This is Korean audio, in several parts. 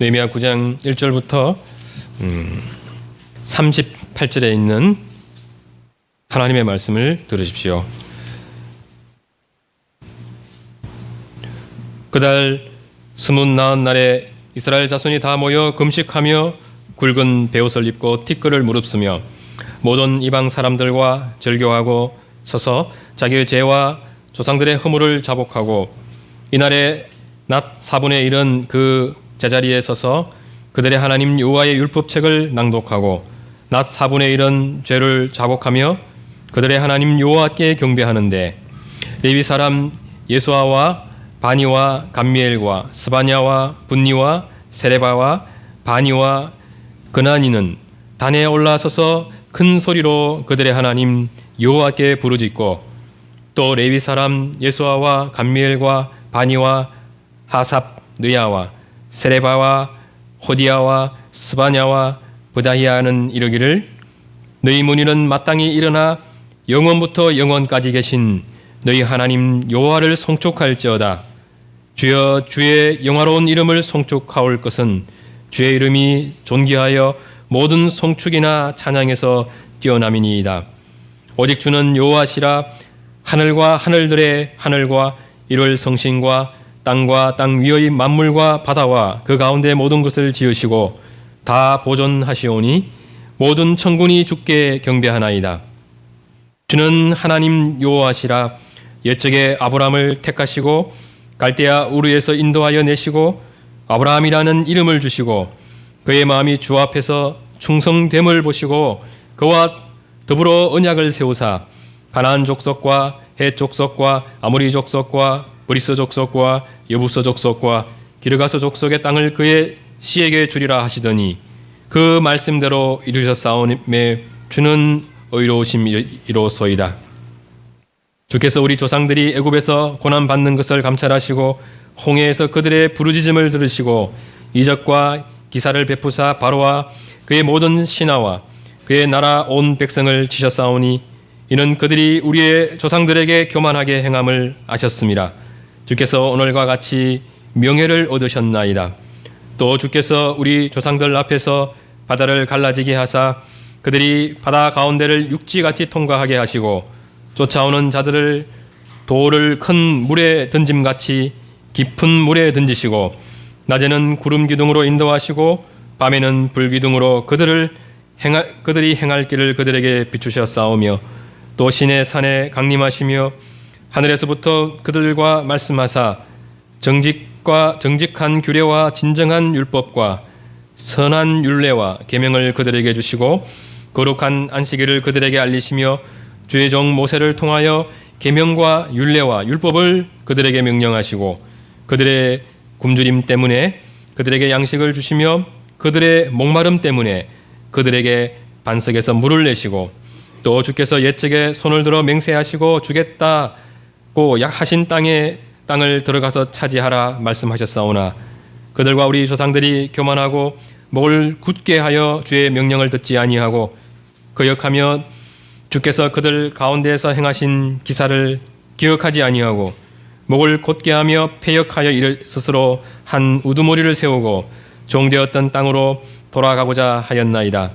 느헤미야 9장 1절부터 38절에 있는 하나님의 말씀을 들으십시오. 그달 29날에 이스라엘 자손이 다 모여 금식하며 굵은 베옷을 입고 티끌을 무릅쓰며 모든 이방 사람들과 절교하고 서서 자기의 죄와 조상들의 허물을 자복하고 이날에 낮 4분의 1은 그 제자리에 서서 그들의 하나님 여호와의 율법책을 낭독하고 낮 4분의 1은 죄를 자복하며 그들의 하나님 여호와께 경배하는데 레위 사람 예수아와 바니와 감미엘과 스바냐와 분니와 세레바와 바니와 그나니는 단에 올라서서 큰 소리로 그들의 하나님 여호와께 부르짖고 또 레위 사람 예수아와 감미엘과 바니와 하삽 느야와 세레바와 호디야와 스바냐와 브다히아는 이르기를 너희 무리는 마땅히 일어나 영원부터 영원까지 계신 너희 하나님 여호와를 송축할지어다. 주여 주의 영화로운 이름을 송축하올 것은 주의 이름이 존귀하여 모든 송축이나 찬양에서 뛰어남이니이다. 오직 주는 여호와시라. 하늘과 하늘들의 하늘과 이를 성신과 땅과 땅 위의 만물과 바다와 그 가운데 모든 것을 지으시고 다 보존하시오니 모든 천군이 주께 경배하나이다. 주는 하나님 여호와시라. 옛적에 아브라함을 택하시고 갈대아 우르에서 인도하여 내시고 아브라함이라는 이름을 주시고 그의 마음이 주 앞에서 충성됨을 보시고 그와 더불어 언약을 세우사 가나안 족속과 헷 족속과 아모리 족속과 브리스 족속과 여부스 족속과 기르가스 족속의 땅을 그의 씨에게 주리라 하시더니 그 말씀대로 이루셨사오매 주는 의로우심이로소이다. 주께서 우리 조상들이 애굽에서 고난받는 것을 감찰하시고 홍해에서 그들의 부르짖음을 들으시고 이적과 기사를 베푸사 바로와 그의 모든 신하와 그의 나라 온 백성을 치셨사오니 이는 그들이 우리의 조상들에게 교만하게 행함을 아셨음이라. 주께서 오늘과 같이 명예를 얻으셨나이다. 또 주께서 우리 조상들 앞에서 바다를 갈라지게 하사 그들이 바다 가운데를 육지같이 통과하게 하시고 쫓아오는 자들을 돌을 큰 물에 던짐같이 깊은 물에 던지시고 낮에는 구름 기둥으로 인도하시고 밤에는 불 기둥으로 그들이 행할 길을 그들에게 비추셨사오며 또 신의 산에 강림하시며 하늘에서부터 그들과 말씀하사 정직한 규례와 진정한 율법과 선한 율례와 계명을 그들에게 주시고 거룩한 안식일을 그들에게 알리시며 주의 종 모세를 통하여 계명과 율례와 율법을 그들에게 명령하시고 그들의 굶주림 때문에 그들에게 양식을 주시며 그들의 목마름 때문에 그들에게 반석에서 물을 내시고 또 주께서 옛적에 손을 들어 맹세하시고 주겠다고 하신 땅을 들어가서 차지하라 말씀하셨사오나 그들과 우리 조상들이 교만하고 목을 굳게 하여 주의 명령을 듣지 아니하고 거역하며 주께서 그들 가운데에서 행하신 기사를 기억하지 아니하고 목을 곧게 하며 패역하여 이를 스스로 한 우두머리를 세우고 종되었던 땅으로 돌아가고자 하였나이다.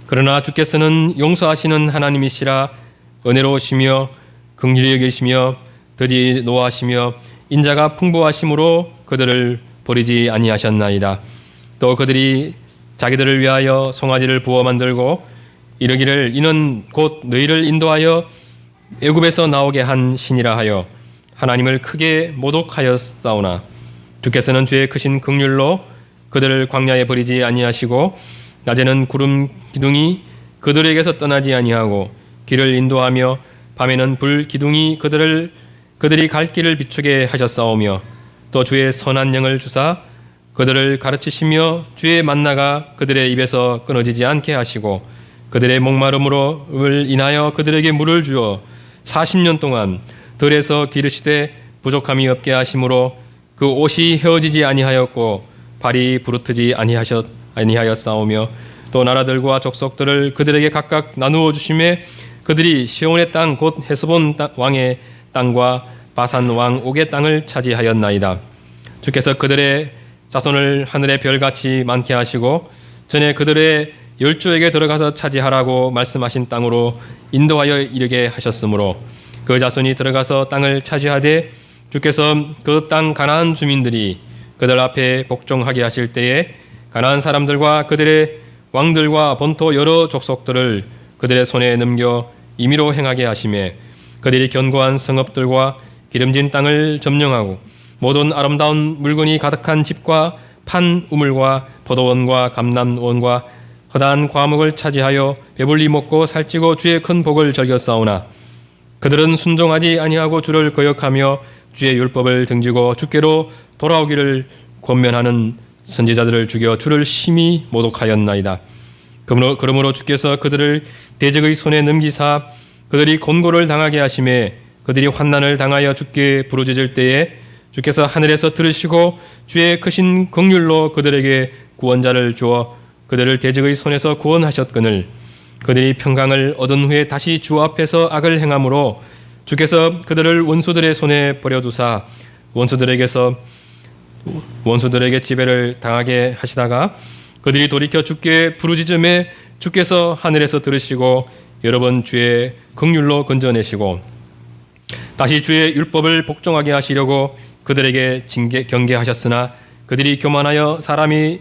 그러나 주께서는 용서하시는 하나님이시라. 은혜로우시며 긍휼히 여기시며 더디 노하시며 인자가 풍부하심으로 그들을 버리지 아니하셨나이다. 또 그들이 자기들을 위하여 송아지를 부어 만들고 이르기를 이는 곧 너희를 인도하여 애굽에서 나오게 한 신이라 하여 하나님을 크게 모독하였사오나 주께서는 주의 크신 긍휼로 그들을 광야에 버리지 아니하시고 낮에는 구름 기둥이 그들에게서 떠나지 아니하고 길을 인도하며 밤에는 불 기둥이 그들이 갈 길을 비추게 하셨사오며 또 주의 선한 영을 주사 그들을 가르치시며 주의 만나가 그들의 입에서 끊어지지 않게 하시고 그들의 목마름으로 인하여 그들에게 물을 주어 40년 동안 들에서 기르시되 부족함이 없게 하심으로 그 옷이 헤어지지 아니하였고 발이 부르트지 아니하였사오며 또 나라들과 족속들을 그들에게 각각 나누어 주심에 그들이 시온의 땅 곧 헤스본 왕의 땅과 바산 왕 옥의 땅을 차지하였나이다. 주께서 그들의 자손을 하늘의 별같이 많게 하시고 전에 그들의 열조에게 들어가서 차지하라고 말씀하신 땅으로 인도하여 이르게 하셨으므로 그 자손이 들어가서 땅을 차지하되 주께서 그 땅 가나안 주민들이 그들 앞에 복종하게 하실 때에 가나안 사람들과 그들의 왕들과 본토 여러 족속들을 그들의 손에 넘겨 임의로 행하게 하시매 그들이 견고한 성읍들과 기름진 땅을 점령하고 모든 아름다운 물건이 가득한 집과 판 우물과 포도원과 감람원과 허다한 과목을 차지하여 배불리 먹고 살찌고 주의 큰 복을 즐겨 싸우나 그들은 순종하지 아니하고 주를 거역하며 주의 율법을 등지고 주께로 돌아오기를 권면하는 선지자들을 죽여 주를 심히 모독하였나이다. 그러므로 주께서 그들을 대적의 손에 넘기사 그들이 곤고를 당하게 하심에 그들이 환난을 당하여 주께 부르짖을 때에 주께서 하늘에서 들으시고 주의 크신 긍휼로 그들에게 구원자를 주어 그들을 대적의 손에서 구원하셨거늘 그들이 평강을 얻은 후에 다시 주 앞에서 악을 행함으로 주께서 그들을 원수들의 손에 버려두사 원수들에게 지배를 당하게 하시다가 그들이 돌이켜 주께 부르짖음에 주께서 하늘에서 들으시고 여러 번 주의 긍휼로 건져내시고 다시 주의 율법을 복종하게 하시려고 그들에게 경계하셨으나 그들이 교만하여 사람이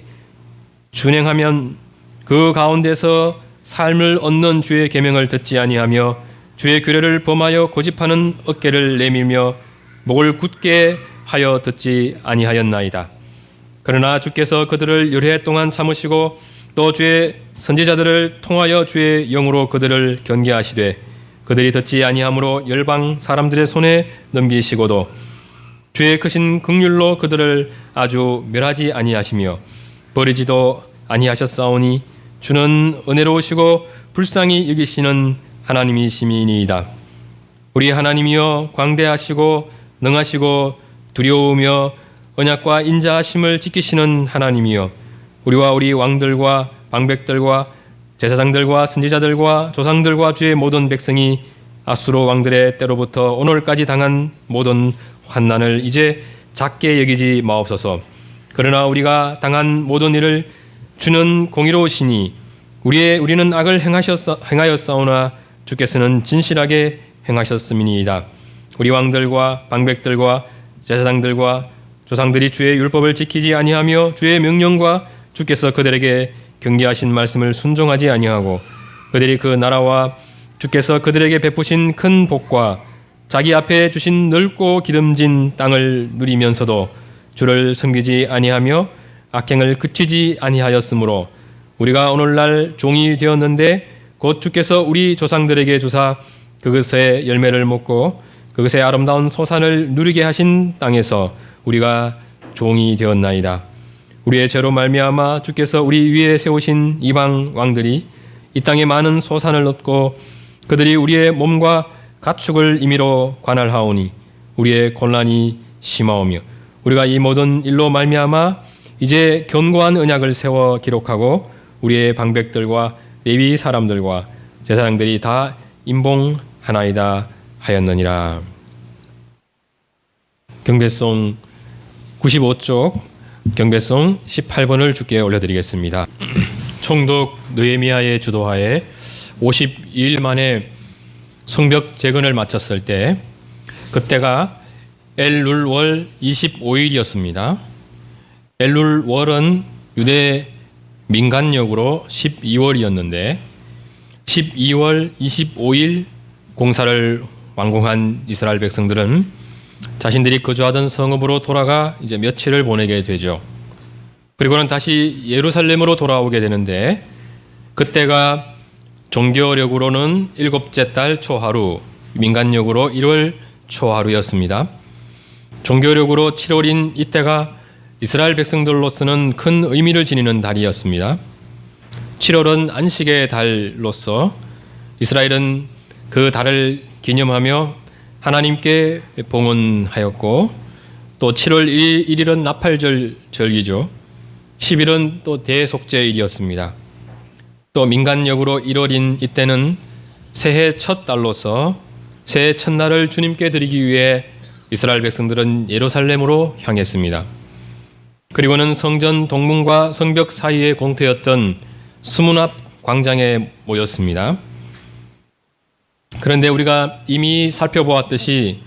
준행하면 그 가운데서 삶을 얻는 주의 계명을 듣지 아니하며 주의 규례를 범하여 고집하는 어깨를 내밀며 목을 굳게 하여 듣지 아니하였나이다. 그러나 주께서 그들을 열해 동안 참으시고 또 주의 선지자들을 통하여 주의 영으로 그들을 경계하시되 그들이 듣지 아니하므로 열방 사람들의 손에 넘기시고도 주의 크신 긍휼로 그들을 아주 멸하지 아니하시며 버리지도 아니하셨사오니 주는 은혜로우시고 불쌍히 여기시는 하나님이시니이다. 우리 하나님이여 광대하시고 능하시고 두려우며 언약과 인자하심을 지키시는 하나님이여 우리와 우리 왕들과 방백들과 제사장들과 선지자들과 조상들과 주의 모든 백성이 아수르 왕들의 때로부터 오늘까지 당한 모든 환난을 이제 작게 여기지 마옵소서. 그러나 우리가 당한 모든 일을 주는 공의로우시니 우리는 악을 행하였사오나 주께서는 진실하게 행하셨음이니이다. 우리 왕들과 방백들과 제사장들과 조상들이 주의 율법을 지키지 아니하며 주의 명령과 주께서 그들에게 경계하신 말씀을 순종하지 아니하고 그들이 그 나라와 주께서 그들에게 베푸신 큰 복과 자기 앞에 주신 넓고 기름진 땅을 누리면서도 주를 섬기지 아니하며 악행을 그치지 아니하였으므로 우리가 오늘날 종이 되었는데 곧 주께서 우리 조상들에게 주사 그것의 열매를 먹고 그것의 아름다운 소산을 누리게 하신 땅에서 우리가 종이 되었나이다. 우리의 죄로 말미암아 주께서 우리 위에 세우신 이방 왕들이 이 땅에 많은 소산을 얻고 그들이 우리의 몸과 가축을 임의로 관할하오니 우리의 곤란이 심하오며 우리가 이 모든 일로 말미암아 이제 견고한 언약을 세워 기록하고 우리의 방백들과 레위 사람들과 제사장들이 다 임봉하나이다 하였느니라. 경배송 95쪽 경배송 18번을 주께 올려드리겠습니다. 총독 느헤미야의 주도하에 52일 만에 성벽 재건을 마쳤을 때 그때가 엘룰월 25일이었습니다. 엘룰월은 유대 민간력으로 12월이었는데 12월 25일 공사를 완공한 이스라엘 백성들은 자신들이 거주하던 성읍으로 돌아가 이제 며칠을 보내게 되죠. 그리고는 다시 예루살렘으로 돌아오게 되는데 그때가 종교력으로는 일곱째 달 초하루, 민간력으로 1월 초하루였습니다. 종교력으로 7월인 이때가 이스라엘 백성들로서는 큰 의미를 지니는 달이었습니다. 7월은 안식의 달로서 이스라엘은 그 달을 기념하며 하나님께 봉헌하였고 또 7월 1일은 나팔절 절기죠. 10일은 또 대속죄일이었습니다. 또 민간력으로 1월인 이때는 새해 첫 달로서 새해 첫날을 주님께 드리기 위해 이스라엘 백성들은 예루살렘으로 향했습니다. 그리고는 성전 동문과 성벽 사이의 공터였던 수문 앞 광장에 모였습니다. 그런데 우리가 이미 살펴보았듯이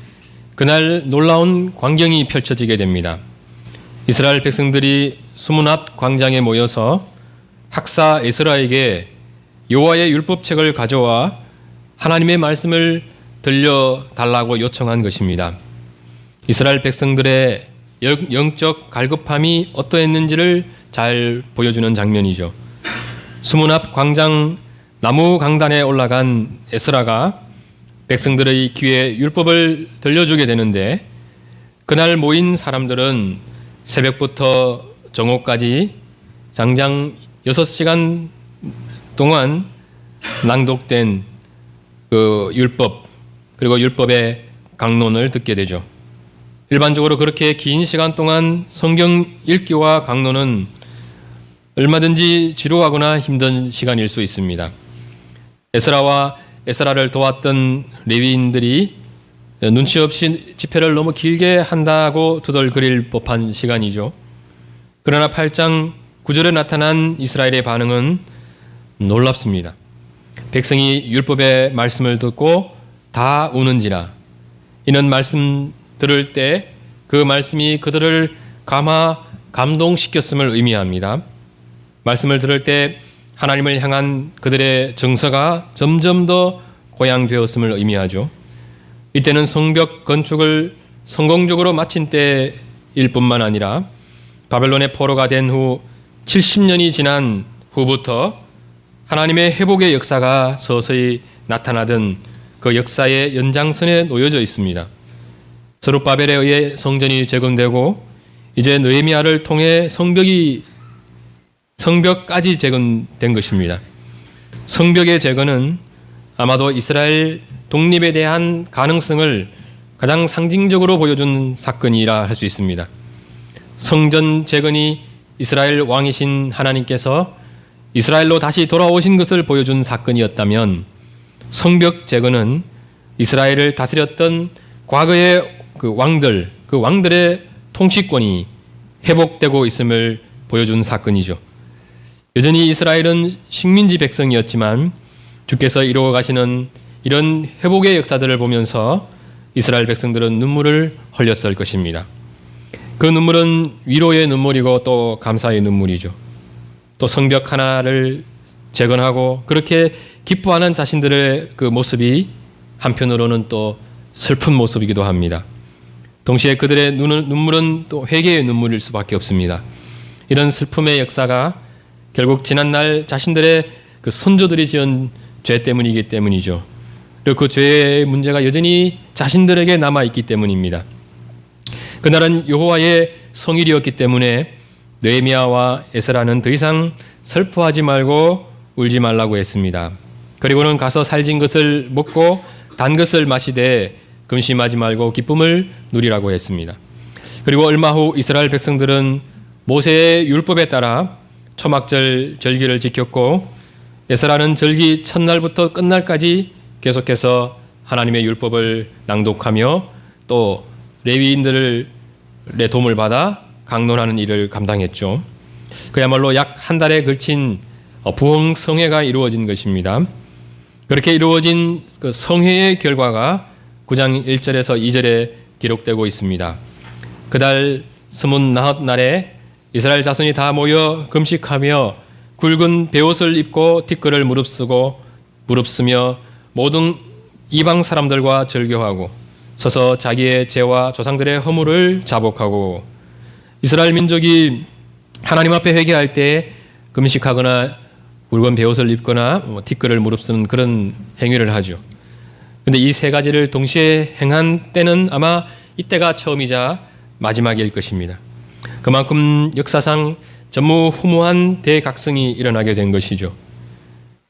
그날 놀라운 광경이 펼쳐지게 됩니다. 이스라엘 백성들이 수문 앞 광장에 모여서 학사 에스라에게 여호와의 율법책을 가져와 하나님의 말씀을 들려달라고 요청한 것입니다. 이스라엘 백성들의 영적 갈급함이 어떠했는지를 잘 보여주는 장면이죠. 수문 앞 광장 나무 강단에 올라간 에스라가 백성들의 귀에 율법을 들려주게 되는데, 그날 모인 사람들은 새벽부터 정오까지 장장 6시간 동안 낭독된 그 율법, 그리고 율법의 강론을 듣게 되죠. 일반적으로 그렇게 긴 시간 동안 성경 읽기와 강론은 얼마든지 지루하거나 힘든 시간일 수 있습니다. 에스라와 에스라를 도왔던 레위인들이 눈치 없이 집회를 너무 길게 한다고 투덜거릴 법한 시간이죠. 그러나 8장 9절에 나타난 이스라엘의 반응은 놀랍습니다. 백성이 율법의 말씀을 듣고 다 우는지라. 이는 말씀 들을 때 그 말씀이 그들을 감동시켰음을 의미합니다. 말씀을 들을 때 하나님을 향한 그들의 정서가 점점 더 고양되었음을 의미하죠. 이때는 성벽 건축을 성공적으로 마친 때일 뿐만 아니라 바벨론의 포로가 된 후 70년이 지난 후부터 하나님의 회복의 역사가 서서히 나타나던 그 역사의 연장선에 놓여져 있습니다. 스룹바벨에 의해 성전이 재건되고 이제 느헤미야를 통해 성벽까지 재건된 것입니다. 성벽의 재건은 아마도 이스라엘 독립에 대한 가능성을 가장 상징적으로 보여준 사건이라 할 수 있습니다. 성전 재건이 이스라엘 왕이신 하나님께서 이스라엘로 다시 돌아오신 것을 보여준 사건이었다면, 성벽 재건은 이스라엘을 다스렸던 과거의 그 왕들의 통치권이 회복되고 있음을 보여준 사건이죠. 여전히 이스라엘은 식민지 백성이었지만 주께서 이루어 가시는 이런 회복의 역사들을 보면서 이스라엘 백성들은 눈물을 흘렸을 것입니다. 그 눈물은 위로의 눈물이고 또 감사의 눈물이죠. 또 성벽 하나를 재건하고 그렇게 기뻐하는 자신들의 그 모습이 한편으로는 또 슬픈 모습이기도 합니다. 동시에 그들의 눈물은 또 회개의 눈물일 수밖에 없습니다. 이런 슬픔의 역사가 결국 지난날 자신들의 그 선조들이 지은 죄 때문이기 때문이죠. 그리고 그 죄의 문제가 여전히 자신들에게 남아있기 때문입니다. 그날은 여호와의 성일이었기 때문에 느헤미야와 에스라는 더 이상 슬퍼하지 말고 울지 말라고 했습니다. 그리고는 가서 살진 것을 먹고 단 것을 마시되 근심하지 말고 기쁨을 누리라고 했습니다. 그리고 얼마 후 이스라엘 백성들은 모세의 율법에 따라 초막절 절기를 지켰고, 에스라는 절기 첫날부터 끝날까지 계속해서 하나님의 율법을 낭독하며 또 레위인들의 도움을 받아 강론하는 일을 감당했죠. 그야말로 약 한 달에 걸친 부흥 성회가 이루어진 것입니다. 그렇게 이루어진 그 성회의 결과가 9장 1절에서 2절에 기록되고 있습니다. 그달 29날에 이스라엘 자손이 다 모여 금식하며 굵은 베옷을 입고 티끌을 무릅쓰며 모든 이방 사람들과 절교하고 서서 자기의 죄와 조상들의 허물을 자복하고, 이스라엘 민족이 하나님 앞에 회개할 때 금식하거나 굵은 베옷을 입거나 티끌을 무릅쓰는 그런 행위를 하죠. 그런데 이 세 가지를 동시에 행한 때는 아마 이때가 처음이자 마지막일 것입니다. 그만큼 역사상 전무후무한 대각성이 일어나게 된 것이죠.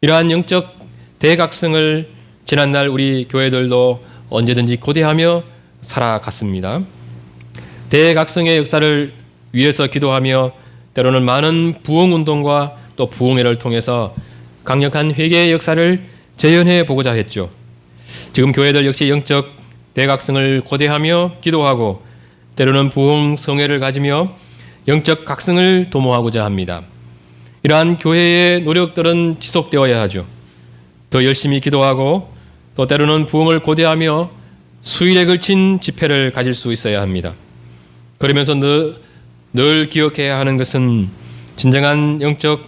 이러한 영적 대각성을 지난날 우리 교회들도 언제든지 고대하며 살아갔습니다. 대각성의 역사를 위해서 기도하며 때로는 많은 부흥운동과 또 부흥회를 통해서 강력한 회개의 역사를 재현해 보고자 했죠. 지금 교회들 역시 영적 대각성을 고대하며 기도하고 때로는 부흥 성회를 가지며 영적 각성을 도모하고자 합니다. 이러한 교회의 노력들은 지속되어야 하죠. 더 열심히 기도하고 또 때로는 부흥을 고대하며 수일에 걸친 집회를 가질 수 있어야 합니다. 그러면서 늘 기억해야 하는 것은 진정한 영적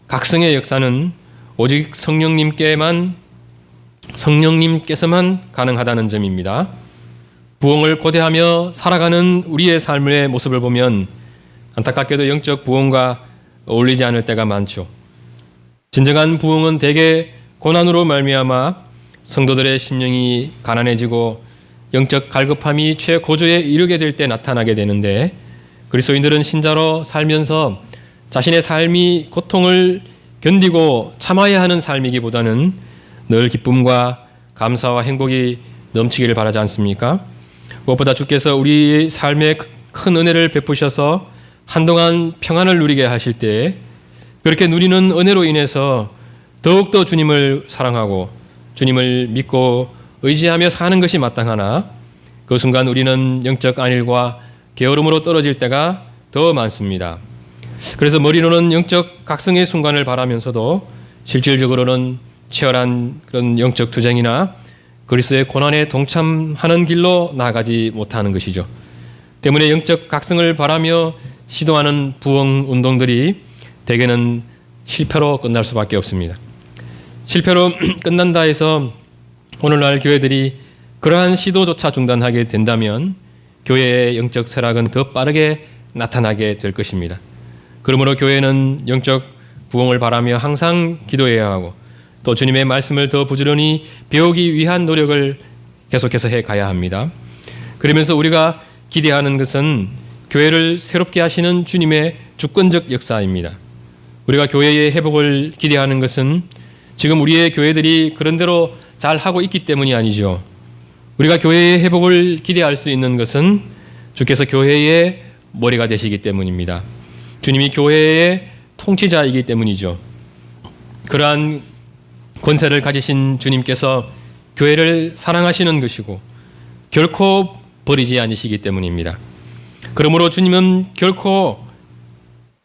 각성의 역사는 오직 성령님께서만 가능하다는 점입니다. 부흥을 고대하며 살아가는 우리의 삶의 모습을 보면 안타깝게도 영적 부흥과 어울리지 않을 때가 많죠. 진정한 부흥은 대개 고난으로 말미암아 성도들의 심령이 가난해지고 영적 갈급함이 최고조에 이르게 될 때 나타나게 되는데, 그리스도인들은 신자로 살면서 자신의 삶이 고통을 견디고 참아야 하는 삶이기보다는 늘 기쁨과 감사와 행복이 넘치기를 바라지 않습니까? 무엇보다 주께서 우리 삶에 큰 은혜를 베푸셔서 한동안 평안을 누리게 하실 때 그렇게 누리는 은혜로 인해서 더욱더 주님을 사랑하고 주님을 믿고 의지하며 사는 것이 마땅하나, 그 순간 우리는 영적 안일과 게으름으로 떨어질 때가 더 많습니다. 그래서 머리로는 영적 각성의 순간을 바라면서도 실질적으로는 치열한 그런 영적 투쟁이나 그리스도의 고난에 동참하는 길로 나아가지 못하는 것이죠. 때문에 영적 각성을 바라며 시도하는 부흥 운동들이 대개는 실패로 끝날 수밖에 없습니다. 실패로 끝난다 해서 오늘날 교회들이 그러한 시도조차 중단하게 된다면 교회의 영적 쇠락은 더 빠르게 나타나게 될 것입니다. 그러므로 교회는 영적 부흥을 바라며 항상 기도해야 하고 또 주님의 말씀을 더 부지런히 배우기 위한 노력을 계속해서 해 가야 합니다. 그러면서 우리가 기대하는 것은 교회를 새롭게 하시는 주님의 주권적 역사입니다. 우리가 교회의 회복을 기대하는 것은 지금 우리의 교회들이 그런대로 잘 하고 있기 때문이 아니죠. 우리가 교회의 회복을 기대할 수 있는 것은 주께서 교회의 머리가 되시기 때문입니다. 주님이 교회의 통치자이기 때문이죠. 그러한 권세를 가지신 주님께서 교회를 사랑하시는 것이고 결코 버리지 않으시기 때문입니다. 그러므로 주님은 결코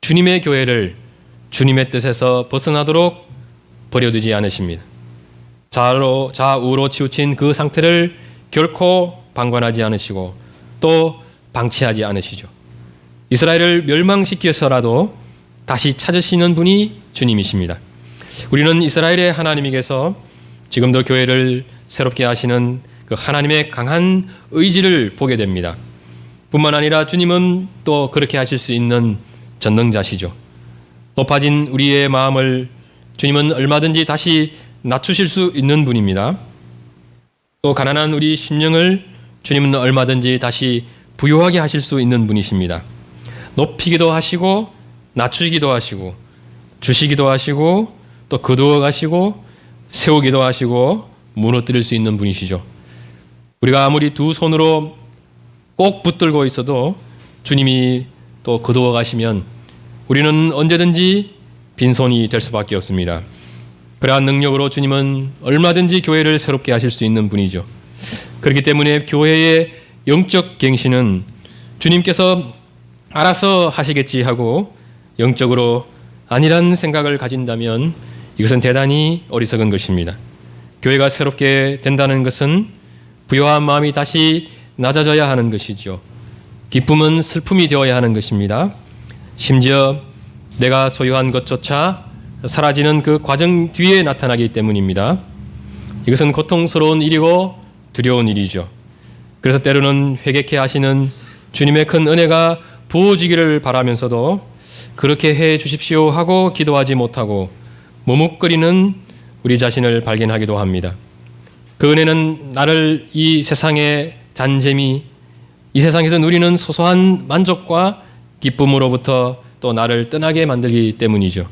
주님의 교회를 주님의 뜻에서 벗어나도록 버려두지 않으십니다. 좌우로 치우친 그 상태를 결코 방관하지 않으시고 또 방치하지 않으시죠. 이스라엘을 멸망시켜서라도 다시 찾으시는 분이 주님이십니다. 우리는 이스라엘의 하나님에게서 지금도 교회를 새롭게 하시는 그 하나님의 강한 의지를 보게 됩니다. 뿐만 아니라 주님은 또 그렇게 하실 수 있는 전능자시죠. 높아진 우리의 마음을 주님은 얼마든지 다시 낮추실 수 있는 분입니다. 또 가난한 우리 심령을 주님은 얼마든지 다시 부유하게 하실 수 있는 분이십니다. 높이기도 하시고 낮추기도 하시고 주시기도 하시고 또 거두어 가시고 세우기도 하시고 무너뜨릴 수 있는 분이시죠. 우리가 아무리 두 손으로 꼭 붙들고 있어도 주님이 또 거두어 가시면 우리는 언제든지 빈손이 될 수밖에 없습니다. 그러한 능력으로 주님은 얼마든지 교회를 새롭게 하실 수 있는 분이죠. 그렇기 때문에 교회의 영적 갱신은 주님께서 알아서 하시겠지 하고 영적으로 아니란 생각을 가진다면 이것은 대단히 어리석은 것입니다. 교회가 새롭게 된다는 것은 부요한 마음이 다시 낮아져야 하는 것이죠. 기쁨은 슬픔이 되어야 하는 것입니다. 심지어 내가 소유한 것조차 사라지는 그 과정 뒤에 나타나기 때문입니다. 이것은 고통스러운 일이고 두려운 일이죠. 그래서 때로는 회개케 하시는 주님의 큰 은혜가 부어지기를 바라면서도 그렇게 해 주십시오 하고 기도하지 못하고 머뭇거리는 우리 자신을 발견하기도 합니다. 그 은혜는 나를 이 세상의 잔재미, 이 세상에서 누리는 소소한 만족과 기쁨으로부터 또 나를 떠나게 만들기 때문이죠.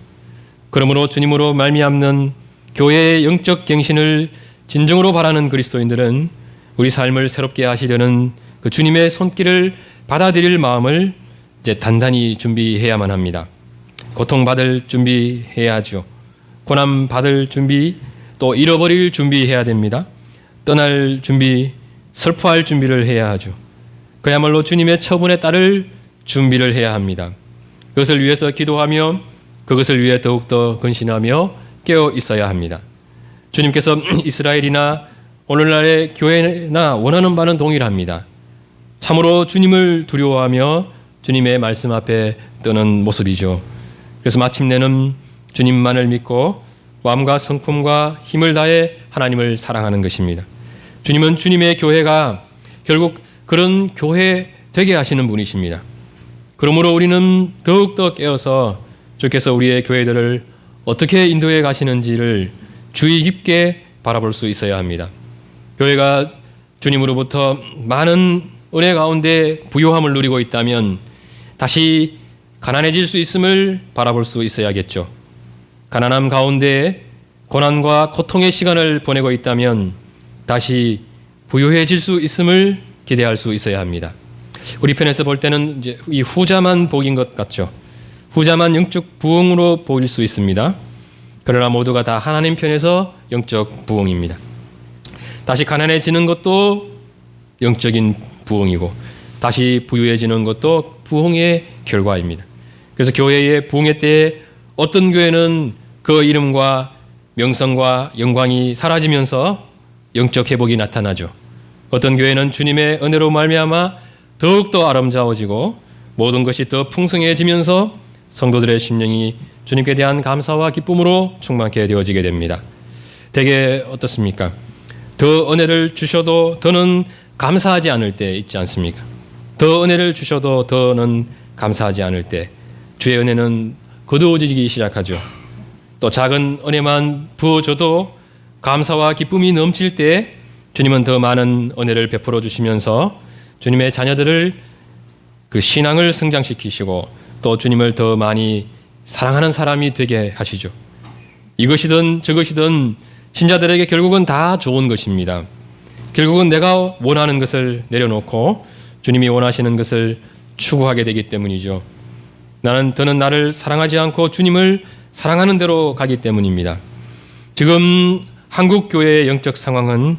그러므로 주님으로 말미암는 교회의 영적 갱신을 진정으로 바라는 그리스도인들은 우리 삶을 새롭게 하시려는 그 주님의 손길을 받아들일 마음을 이제 단단히 준비해야만 합니다. 고통받을 준비해야죠. 고난받을 준비, 또 잃어버릴 준비해야 됩니다. 떠날 준비, 슬퍼할 준비를 해야 하죠. 그야말로 주님의 처분에 따를 준비를 해야 합니다. 그것을 위해서 기도하며 그것을 위해 더욱더 근신하며 깨어 있어야 합니다. 주님께서 이스라엘이나 오늘날의 교회나 원하는 바는 동일합니다. 참으로 주님을 두려워하며 주님의 말씀 앞에 뜨는 모습이죠. 그래서 마침내는 주님만을 믿고 마음과 성품과 힘을 다해 하나님을 사랑하는 것입니다. 주님은 주님의 교회가 결국 그런 교회 되게 하시는 분이십니다. 그러므로 우리는 더욱더 깨어서 주께서 우리의 교회들을 어떻게 인도해 가시는지를 주의 깊게 바라볼 수 있어야 합니다. 교회가 주님으로부터 많은 은혜 가운데 부요함을 누리고 있다면 다시 가난해질 수 있음을 바라볼 수 있어야겠죠. 가난함 가운데 고난과 고통의 시간을 보내고 있다면 다시 부요해질 수 있음을 기대할 수 있어야 합니다. 우리 편에서 볼 때는 이제 이 후자만 복인 것 같죠. 후자만 영적 부흥으로 보일 수 있습니다. 그러나 모두가 다 하나님 편에서 영적 부흥입니다. 다시 가난해지는 것도 영적인 부흥이고 다시 부유해지는 것도 부흥의 결과입니다. 그래서 교회의 부흥의 때에 어떤 교회는 그 이름과 명성과 영광이 사라지면서 영적 회복이 나타나죠. 어떤 교회는 주님의 은혜로 말미암아 더욱더 아름다워지고 모든 것이 더 풍성해지면서 성도들의 심령이 주님께 대한 감사와 기쁨으로 충만케 되어지게 됩니다. 대개 어떻습니까? 더 은혜를 주셔도 더는 감사하지 않을 때 있지 않습니까? 더 은혜를 주셔도 더는 감사하지 않을 때 주의 은혜는 거두어지기 시작하죠. 또 작은 은혜만 부어줘도 감사와 기쁨이 넘칠 때 주님은 더 많은 은혜를 베풀어 주시면서 주님의 자녀들을 그 신앙을 성장시키시고 또 주님을 더 많이 사랑하는 사람이 되게 하시죠. 이것이든 저것이든 신자들에게 결국은 다 좋은 것입니다. 결국은 내가 원하는 것을 내려놓고 주님이 원하시는 것을 추구하게 되기 때문이죠. 더는 나를 사랑하지 않고 주님을 사랑하는 대로 가기 때문입니다. 지금 한국 교회의 영적 상황은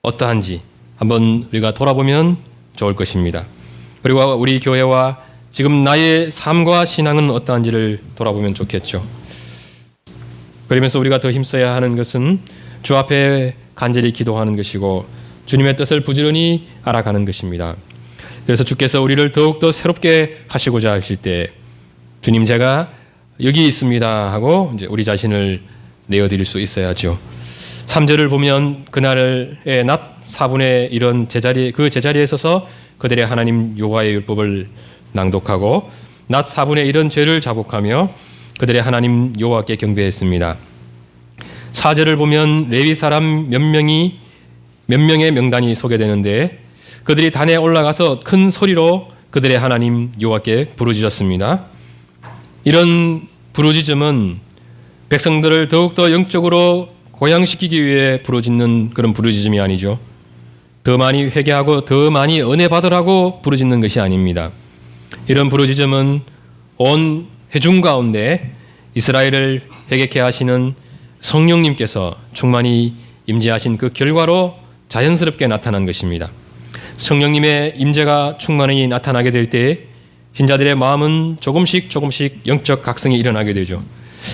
어떠한지 한번 우리가 돌아보면 좋을 것입니다. 그리고 우리 교회와 지금 나의 삶과 신앙은 어떠한지를 돌아보면 좋겠죠. 그러면서 우리가 더 힘써야 하는 것은 주 앞에 간절히 기도하는 것이고 주님의 뜻을 부지런히 알아가는 것입니다. 그래서 주께서 우리를 더욱더 새롭게 하시고자 하실 때 주님 제가 여기 있습니다 하고 이제 우리 자신을 내어드릴 수 있어야죠. 3절을 보면 그날의 낮 4분의 1은 그 제자리에 서서 그들의 하나님 여호와의 율법을 낭독하고 낮 4분의 1은 죄를 자복하며 그들의 하나님 여호와께 경배했습니다. 4절을 보면 레위 사람 몇 명의 명단이 소개되는데 그들이 단에 올라가서 큰 소리로 그들의 하나님 여호와께 부르짖었습니다. 이런 부르짖음은 백성들을 더욱더 영적으로 고양시키기 위해 부르짖는 그런 부르짖음이 아니죠. 더 많이 회개하고 더 많이 은혜 받으라고 부르짖는 것이 아닙니다. 이런 부르짖음은 온 회중 가운데 이스라엘을 회개케 하시는 성령님께서 충만히 임재하신 그 결과로 자연스럽게 나타난 것입니다. 성령님의 임재가 충만히 나타나게 될 때 신자들의 마음은 조금씩 영적 각성이 일어나게 되죠.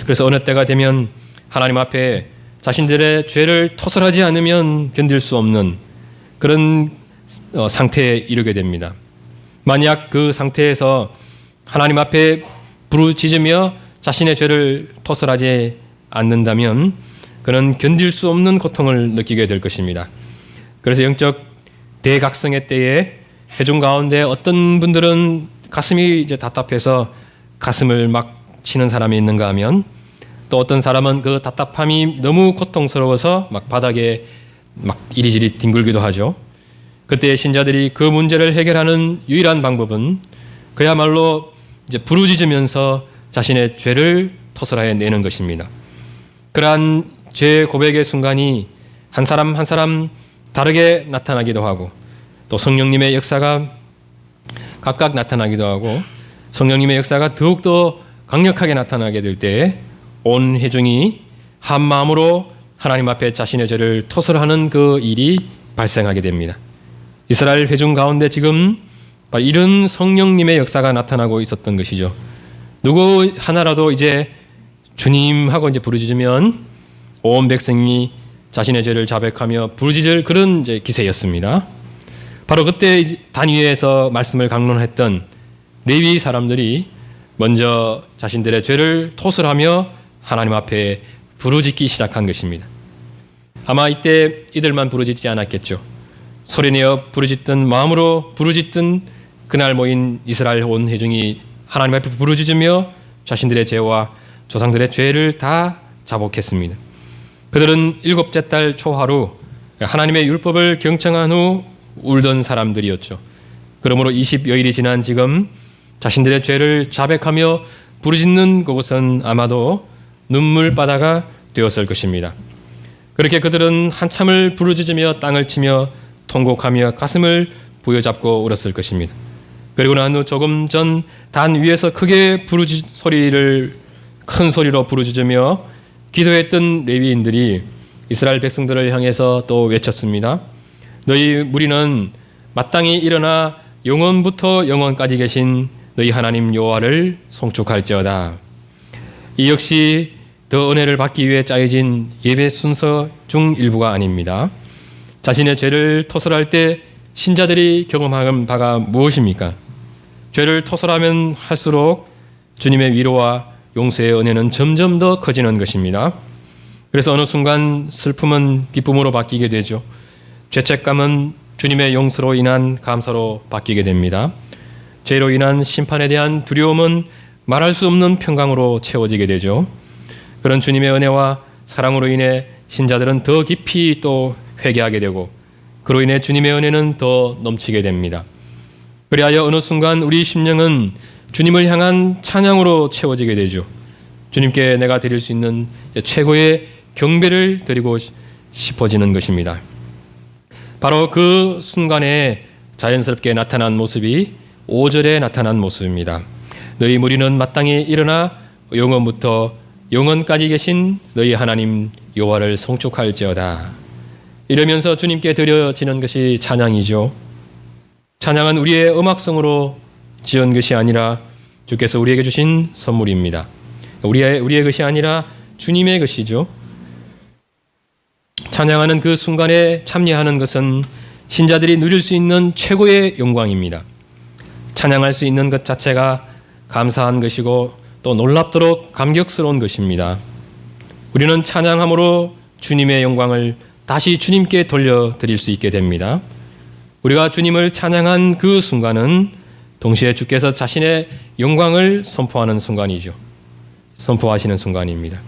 그래서 어느 때가 되면 하나님 앞에 자신들의 죄를 토설하지 않으면 견딜 수 없는 그런 상태에 이르게 됩니다. 만약 그 상태에서 하나님 앞에 부르짖으며 자신의 죄를 토설하지 않는다면 그는 견딜 수 없는 고통을 느끼게 될 것입니다. 그래서 영적 대각성의 때에 회중 가운데 어떤 분들은 가슴이 이제 답답해서 가슴을 막 치는 사람이 있는가 하면 또 어떤 사람은 그 답답함이 너무 고통스러워서 막 바닥에 막 이리저리 뒹굴기도 하죠. 그때 신자들이 그 문제를 해결하는 유일한 방법은 그야말로 이제 부르짖으면서 자신의 죄를 토설하여 내는 것입니다. 그러한 죄 고백의 순간이 한 사람 한 사람 다르게 나타나기도 하고 또 성령님의 역사가 각각 나타나기도 하고 성령님의 역사가 더욱더 강력하게 나타나게 될 때 온 회중이 한 마음으로 하나님 앞에 자신의 죄를 토설하는 그 일이 발생하게 됩니다. 이스라엘 회중 가운데 지금 바로 이런 성령님의 역사가 나타나고 있었던 것이죠. 누구 하나라도 이제 주님하고 이제 부르짖으면 온 백성이 자신의 죄를 자백하며 부르짖을 그런 이제 기세였습니다. 바로 그때 단위에서 말씀을 강론했던 레위 사람들이 먼저 자신들의 죄를 토설하며 하나님 앞에 부르짖기 시작한 것입니다. 아마 이때 이들만 부르짖지 않았겠죠. 소리내어 부르짖던 마음으로 부르짖던 그날 모인 이스라엘 온 회중이 하나님 앞에 부르짖으며 자신들의 죄와 조상들의 죄를 다 자복했습니다. 그들은 일곱째 달 초하루 하나님의 율법을 경청한 후 울던 사람들이었죠. 그러므로 20여일이 지난 지금 자신들의 죄를 자백하며 부르짖는 그곳은 아마도 눈물바다가 되었을 것입니다. 그렇게 그들은 한참을 부르짖으며 땅을 치며 통곡하며 가슴을 부여잡고 울었을 것입니다. 그리고 난 후 조금 전 단 위에서 크게 큰 소리로 부르짖으며 기도했던 레위인들이 이스라엘 백성들을 향해서 또 외쳤습니다. 너희 무리는 마땅히 일어나 영원부터 영원까지 계신 너희 하나님 여호와를 송축할지어다. 이 역시 더 은혜를 받기 위해 짜여진 예배 순서 중 일부가 아닙니다. 자신의 죄를 토설할 때 신자들이 경험한 바가 무엇입니까? 죄를 토설하면 할수록 주님의 위로와 용서의 은혜는 점점 더 커지는 것입니다. 그래서 어느 순간 슬픔은 기쁨으로 바뀌게 되죠. 죄책감은 주님의 용서로 인한 감사로 바뀌게 됩니다. 죄로 인한 심판에 대한 두려움은 말할 수 없는 평강으로 채워지게 되죠. 그런 주님의 은혜와 사랑으로 인해 신자들은 더 깊이 또 회개하게 되고 그로 인해 주님의 은혜는 더 넘치게 됩니다. 그리하여 어느 순간 우리 심령은 주님을 향한 찬양으로 채워지게 되죠. 주님께 내가 드릴 수 있는 최고의 경배를 드리고 싶어지는 것입니다. 바로 그 순간에 자연스럽게 나타난 모습이 5절에 나타난 모습입니다. 너희 무리는 마땅히 일어나 영원부터 영원까지 계신 너희 하나님 여호와를 송축할지어다. 이러면서 주님께 드려지는 것이 찬양이죠. 찬양은 우리의 음악성으로 지은 것이 아니라 주께서 우리에게 주신 선물입니다. 우리의 것이 아니라 주님의 것이죠. 찬양하는 그 순간에 참여하는 것은 신자들이 누릴 수 있는 최고의 영광입니다. 찬양할 수 있는 것 자체가 감사한 것이고 또 놀랍도록 감격스러운 것입니다. 우리는 찬양함으로 주님의 영광을 다시 주님께 돌려드릴 수 있게 됩니다. 우리가 주님을 찬양한 그 순간은 동시에 주께서 자신의 영광을 선포하는 순간이죠. 선포하시는 순간입니다.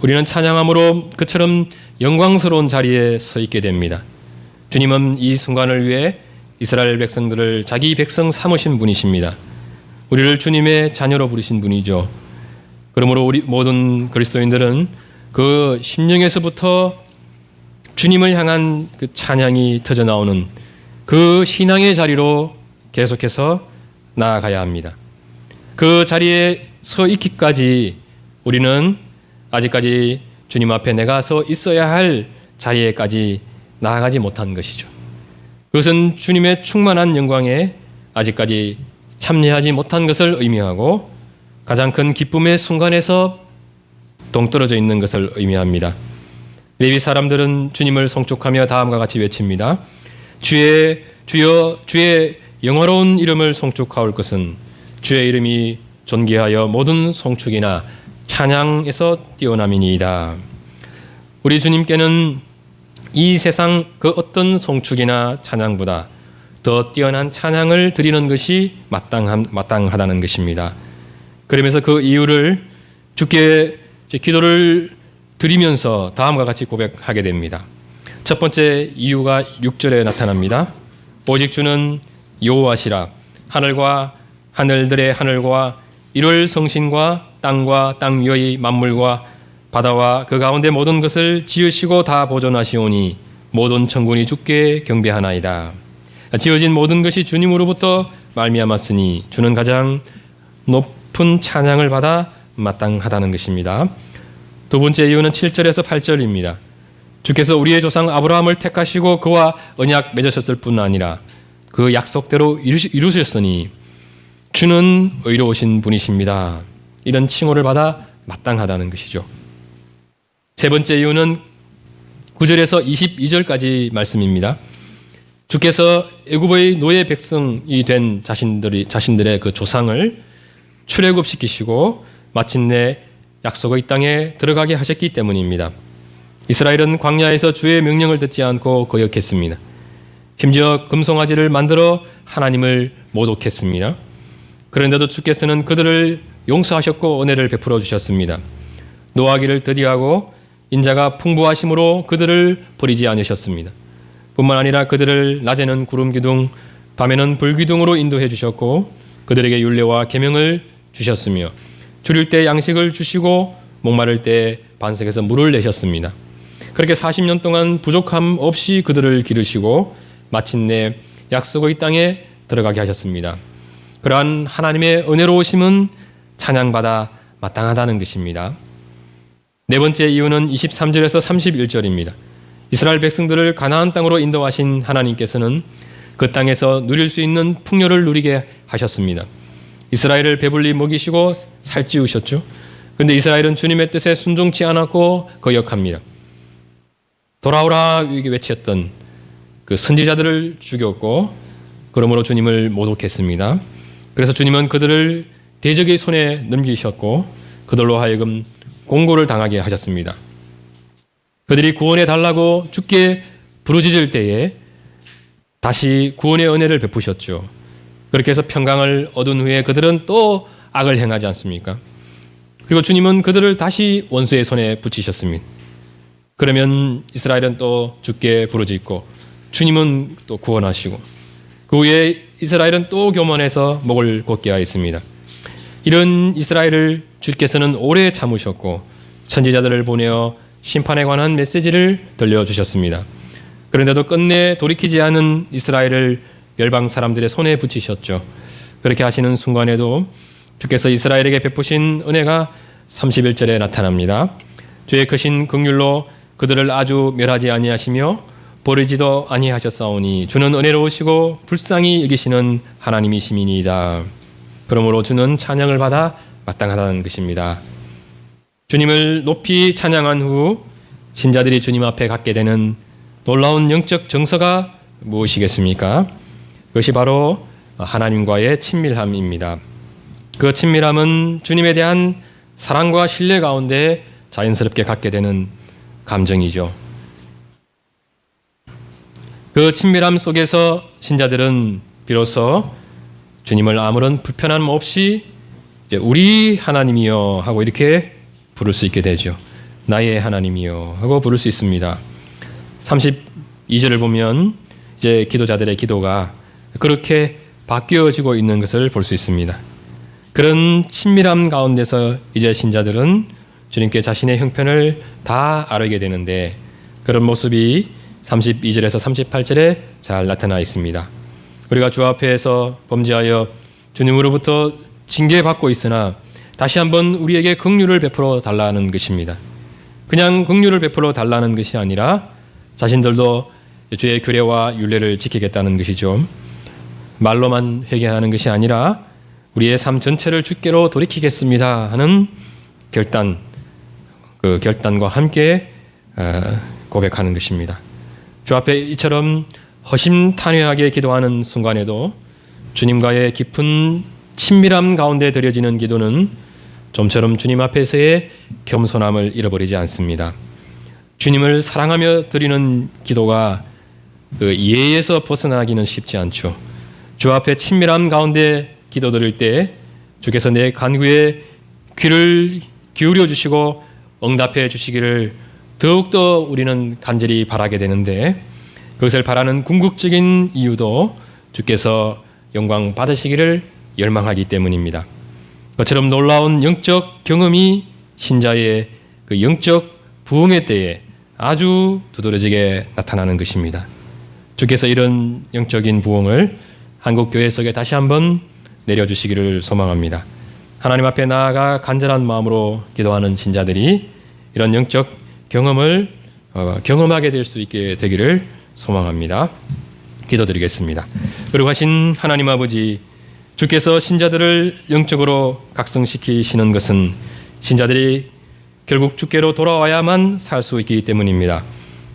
우리는 찬양함으로 그처럼 영광스러운 자리에 서 있게 됩니다. 주님은 이 순간을 위해 이스라엘 백성들을 자기 백성 삼으신 분이십니다. 우리를 주님의 자녀로 부르신 분이죠. 그러므로 우리 모든 그리스도인들은 그 심령에서부터 주님을 향한 그 찬양이 터져 나오는 그 신앙의 자리로 계속해서 나아가야 합니다. 그 자리에 서 있기까지 우리는 아직까지 주님 앞에 내가 서 있어야 할 자리에까지 나아가지 못한 것이죠. 그것은 주님의 충만한 영광에 아직까지 참여하지 못한 것을 의미하고 가장 큰 기쁨의 순간에서 동떨어져 있는 것을 의미합니다. 레위 사람들은 주님을 송축하며 다음과 같이 외칩니다. 주여 주의 영화로운 이름을 송축하올 것은 주의 이름이 존귀하여 모든 송축이나 찬양에서 뛰어남이니이다. 우리 주님께는 이 세상 그 어떤 송축이나 찬양보다 더 뛰어난 찬양을 드리는 것이 마땅하다는 것입니다. 그러면서 그 이유를 주께 기도를 드리면서 다음과 같이 고백하게 됩니다. 첫 번째 이유가 6절에 나타납니다. 오직 주는 여호와시라. 하늘과 하늘들의 하늘과 일월 성신과 땅과 땅 위의 만물과 바다와 그 가운데 모든 것을 지으시고 다 보존하시오니 모든 천군이 주께 경배하나이다. 지어진 모든 것이 주님으로부터 말미암았으니 주는 가장 높은 찬양을 받아 마땅하다는 것입니다. 두 번째 이유는 7절에서 8절입니다. 주께서 우리의 조상 아브라함을 택하시고 그와 언약 맺으셨을 뿐 아니라 그 약속대로 이루셨으니 주는 의로우신 분이십니다. 이런 칭호를 받아 마땅하다는 것이죠. 세 번째 이유는 9절에서 22절까지 말씀입니다. 주께서 애굽의 노예 백성이 된 자신들의 그 조상을 출애굽시키시고 마침내 약속의 땅에 들어가게 하셨기 때문입니다. 이스라엘은 광야에서 주의 명령을 듣지 않고 거역했습니다. 심지어 금송아지를 만들어 하나님을 모독했습니다. 그런데도 주께서는 그들을 용서하셨고 은혜를 베풀어 주셨습니다. 노하기를 더디하고 인자가 풍부하심으로 그들을 버리지 않으셨습니다. 뿐만 아니라 그들을 낮에는 구름 기둥, 밤에는 불 기둥으로 인도해 주셨고 그들에게 율례와 계명을 주셨으며 줄일 때 양식을 주시고 목마를 때 반석에서 물을 내셨습니다. 그렇게 40년 동안 부족함 없이 그들을 기르시고 마침내 약속의 땅에 들어가게 하셨습니다. 그러한 하나님의 은혜로우심은 찬양받아 마땅하다는 것입니다. 네 번째 이유는 23절에서 31절입니다. 이스라엘 백성들을 가나안 땅으로 인도하신 하나님께서는 그 땅에서 누릴 수 있는 풍요를 누리게 하셨습니다. 이스라엘을 배불리 먹이시고 살찌우셨죠. 그런데 이스라엘은 주님의 뜻에 순종치 않았고 거역합니다. 돌아오라 외쳤던 그 선지자들을 죽였고 그러므로 주님을 모독했습니다. 그래서 주님은 그들을 대적의 손에 넘기셨고 그들로 하여금 공고를 당하게 하셨습니다. 그들이 구원해 달라고 주께 부르짖을 때에 다시 구원의 은혜를 베푸셨죠. 그렇게 해서 평강을 얻은 후에 그들은 또 악을 행하지 않습니까? 그리고 주님은 그들을 다시 원수의 손에 붙이셨습니다. 그러면 이스라엘은 또 주께 부르짖고 주님은 또 구원하시고 그 후에 이스라엘은 또 교만해서 목을 곧게 하였습니다. 이런 이스라엘을 주께서는 오래 참으셨고 선지자들을 보내어 심판에 관한 메시지를 들려주셨습니다. 그런데도 끝내 돌이키지 않은 이스라엘을 열방 사람들의 손에 붙이셨죠. 그렇게 하시는 순간에도 주께서 이스라엘에게 베푸신 은혜가 31절에 나타납니다. 주의 크신 긍휼로 그들을 아주 멸하지 아니하시며 버리지도 아니하셨사오니 주는 은혜로우시고 불쌍히 여기시는 하나님이시니이다. 그러므로 주는 찬양을 받아 마땅하다는 것입니다. 주님을 높이 찬양한 후 신자들이 주님 앞에 갖게 되는 놀라운 영적 정서가 무엇이겠습니까? 그것이 바로 하나님과의 친밀함입니다. 그 친밀함은 주님에 대한 사랑과 신뢰 가운데 자연스럽게 갖게 되는 감정이죠. 그 친밀함 속에서 신자들은 비로소 주님을 아무런 불편함 없이 이제 우리 하나님이여 하고 이렇게 부를 수 있게 되죠. 나의 하나님이여 하고 부를 수 있습니다. 32절을 보면 이제 기도자들의 기도가 그렇게 바뀌어지고 있는 것을 볼 수 있습니다. 그런 친밀함 가운데서 이제 신자들은 주님께 자신의 형편을 다 아뢰게 되는데 그런 모습이 32절에서 38절에 잘 나타나 있습니다. 우리가 주 앞에서 범죄하여 주님으로부터 징계받고 있으나 다시 한번 우리에게 긍휼을 베풀어 달라는 것입니다. 그냥 긍휼을 베풀어 달라는 것이 아니라 자신들도 주의 규례와 율례를 지키겠다는 것이죠. 말로만 회개하는 것이 아니라 우리의 삶 전체를 주께로 돌이키겠습니다 하는 결단, 그 결단과 함께 고백하는 것입니다. 주 앞에 이처럼 허심탄회하게 기도하는 순간에도 주님과의 깊은 친밀함 가운데 드려지는 기도는 좀처럼 주님 앞에서의 겸손함을 잃어버리지 않습니다. 주님을 사랑하며 드리는 기도가 그 예에서 벗어나기는 쉽지 않죠. 주 앞에 친밀함 가운데 기도드릴 때 주께서 내 간구에 귀를 기울여 주시고 응답해 주시기를 더욱더 우리는 간절히 바라게 되는데 그것을 바라는 궁극적인 이유도 주께서 영광 받으시기를 열망하기 때문입니다. 그처럼 놀라운 영적 경험이 신자의 그 영적 부흥의 때에 아주 두드러지게 나타나는 것입니다. 주께서 이런 영적인 부흥을 한국 교회 속에 다시 한번 내려주시기를 소망합니다. 하나님 앞에 나아가 간절한 마음으로 기도하는 신자들이 이런 영적 경험을 경험하게 될 수 있게 되기를 소망합니다. 기도드리겠습니다. 거룩하신 하나님 아버지, 주께서 신자들을 영적으로 각성시키시는 것은 신자들이 결국 주께로 돌아와야만 살 수 있기 때문입니다.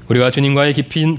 우리가 주님과의 깊은